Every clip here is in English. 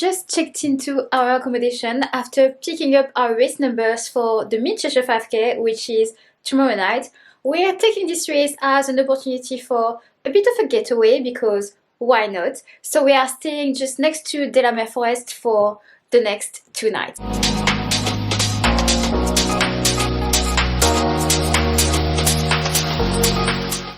just checked into our accommodation after picking up our race numbers for the Mid-Cheshire 5K, which is tomorrow night. We are taking this race as an opportunity for a bit of a getaway because why not? So we are staying just next to Delamere Forest for the next 2 nights.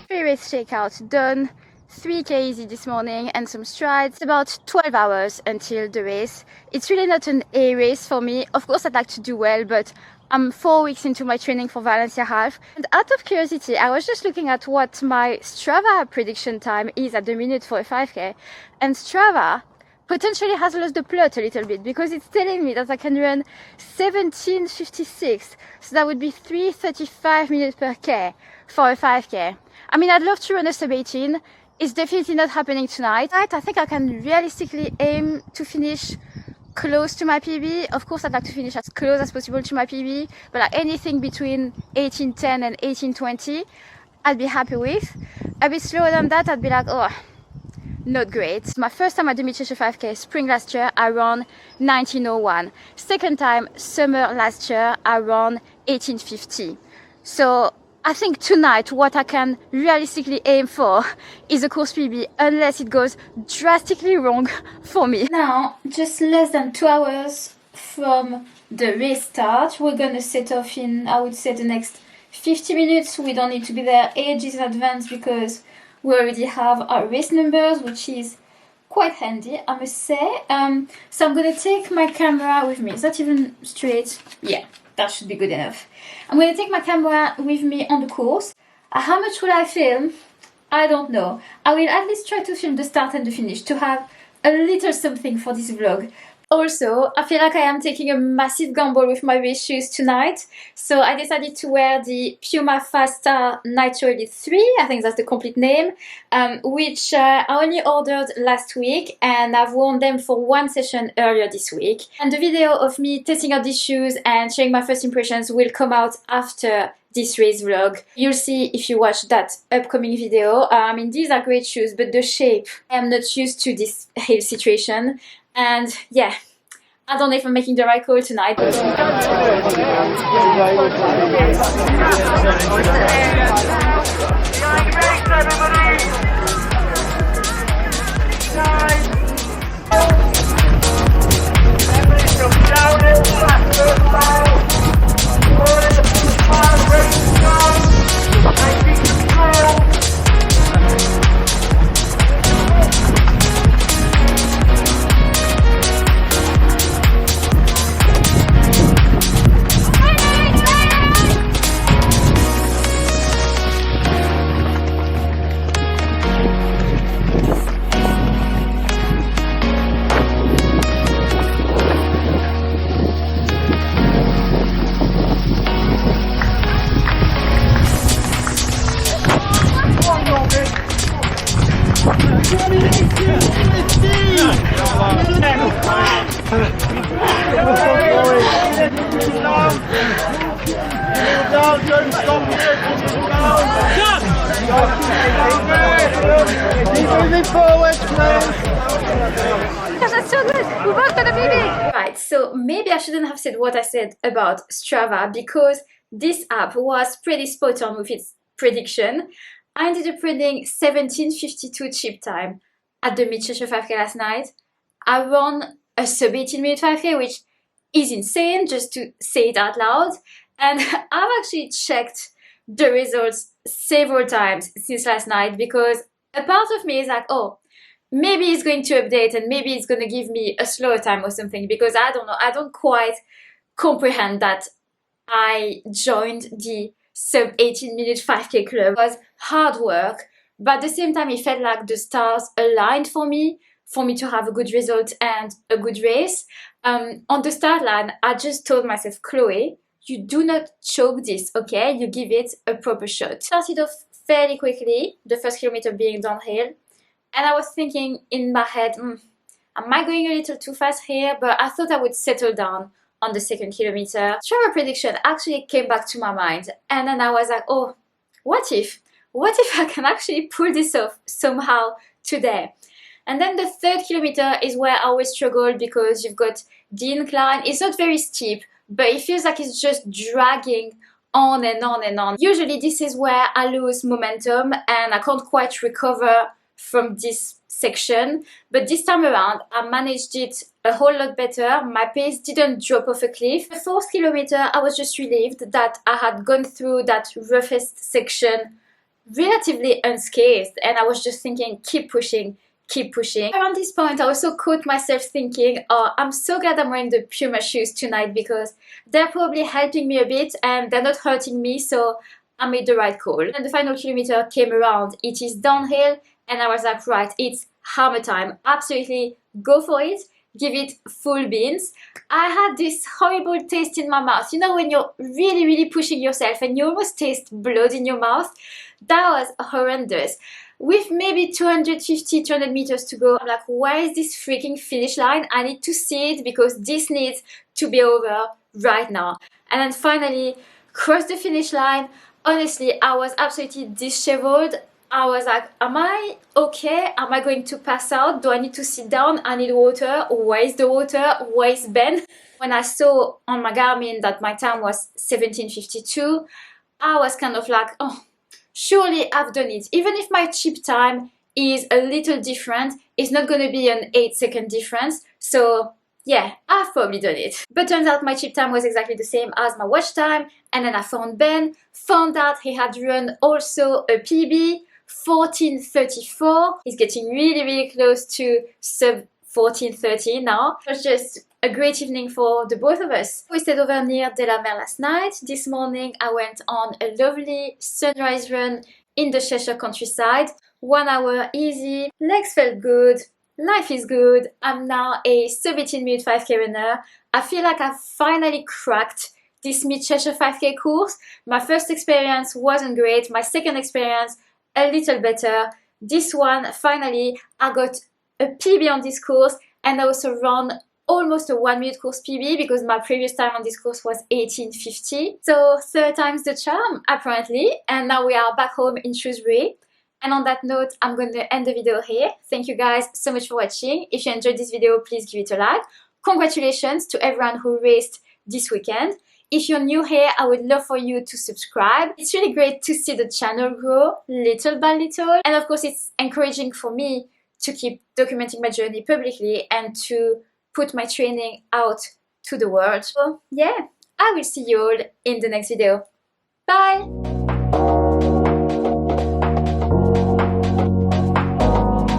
Pre-race checkout done. 3k easy this morning and some strides. It's about 12 hours until the race. It's really not an A race for me. Of course I'd like to do well, but I'm 4 weeks into my training for Valencia Half. And out of curiosity, I was just looking at what my Strava prediction time is at the minute for a 5k. And Strava potentially has lost the plot a little bit because it's telling me that I can run 17:56. So that would be 3:35 minutes per k for a 5k. I mean, I'd love to run a sub 18. It's definitely not happening tonight. I think I can realistically aim to finish close to my PB. Of course, I'd like to finish as close as possible to my PB, but like anything between 18:10 and 18:20, I'd be happy with. A bit slower than that, I'd be like, oh, not great. My first time at the Mid-Cheshire 5K, spring last year, I ran 19:01. Second time, summer last year, I ran 18:50. So I think tonight what I can realistically aim for is a course PB unless it goes drastically wrong for me. Now, just less than 2 hours from the race start, we're gonna set off in, I would say, the next 50 minutes. We don't need to be there ages in advance because we already have our race numbers, which is quite handy, I must say. So I'm gonna take my camera with me. Is that even straight? Yeah, that should be good enough. I'm going to take my camera with me on the course. How much will I film? I don't know. I will at least try to film the start and the finish to have a little something for this vlog. Also, I feel like I am taking a massive gamble with my race shoes tonight. So I decided to wear the Puma Fasta Nitro Elite 3, I think that's the complete name, which I only ordered last week and I've worn them for one session earlier this week. And the video of me testing out these shoes and sharing my first impressions will come out after this race vlog. You'll see if you watch that upcoming video. I mean, these are great shoes, but the shape, I am not used to this hill situation. And yeah, I don't know if I'm making the right call tonight. Right, so maybe I shouldn't have said what I said about Strava because this app was pretty spot on with its prediction. I ended up running 17:52 chip time at the Mid-Cheshire 5K last night. I ran a sub 18 minute 5K, which is insane just to say it out loud. And I've actually checked the results several times since last night because a part of me is like, oh, maybe it's going to update and maybe it's going to give me a slower time or something because I don't know. I don't quite comprehend that I joined the sub 18 minute 5k club. It was hard work, but at the same time it felt like the stars aligned for me to have a good result and a good race. On the start line, I just told myself, Chloe, you do not choke this, okay? You give it a proper shot. Started off fairly quickly, the first kilometer being downhill, and I was thinking in my head, am I going a little too fast here? But I thought I would settle down on the second kilometer. Strava prediction actually came back to my mind, and then I was like, oh, what if I can actually pull this off somehow today? And then the 3rd kilometer is where I always struggle because you've got the incline. It's not very steep, but it feels like it's just dragging on and on and on. Usually this is where I lose momentum and I can't quite recover from this section, but this time around I managed it a whole lot better. My pace didn't drop off a cliff. The 4th kilometer I was just relieved that I had gone through that roughest section relatively unscathed, and I was just thinking, keep pushing, keep pushing. Around this point I also caught myself thinking, oh, I'm so glad I'm wearing the Puma shoes tonight because they're probably helping me a bit and they're not hurting me, so I made the right call. And the final kilometer came around, it is downhill, and I was like, right, it's hammer time, absolutely go for it, give it full beans. I had this horrible taste in my mouth, you know when you're really pushing yourself and you almost taste blood in your mouth. That was horrendous. With maybe 200 meters to go, I'm like, where is this freaking finish line? I need to see it because this needs to be over right now. And then finally crossed the finish line. Honestly, I was absolutely disheveled. I was like, am I okay? Am I going to pass out? Do I need to sit down? I need water. Where is the water? Where is Ben? When I saw on my Garmin that my time was 17:52, I was kind of like, oh, surely I've done it. Even if my chip time is a little different, it's not going to be an 8-second difference. So yeah, I've probably done it. But turns out my chip time was exactly the same as my watch time. And then I found Ben, found out he had run also a PB, 14:34. He's getting really close to sub 14:30 now. It was just a great evening for the both of us. We stayed over near De La Mer last night. This morning I went on a lovely sunrise run in the Cheshire countryside. 1 hour easy, legs felt good, life is good. I'm now a sub 18-minute 5k runner. I feel like I've finally cracked this Mid-Cheshire 5k course. My first experience wasn't great, my second experience a little better. This one, finally, I got a PB on this course, and I also ran almost a 1-minute course PB because my previous time on this course was 18:50. So 3rd time's the charm, apparently. And now we are back home in Shrewsbury. And on that note, I'm going to end the video here. Thank you guys so much for watching. If you enjoyed this video, please give it a like. Congratulations to everyone who raced this weekend. If you're new here, I would love for you to subscribe. It's really great to see the channel grow little by little. And of course, it's encouraging for me to keep documenting my journey publicly and to put my training out to the world. So yeah, I will see you all in the next video. Bye!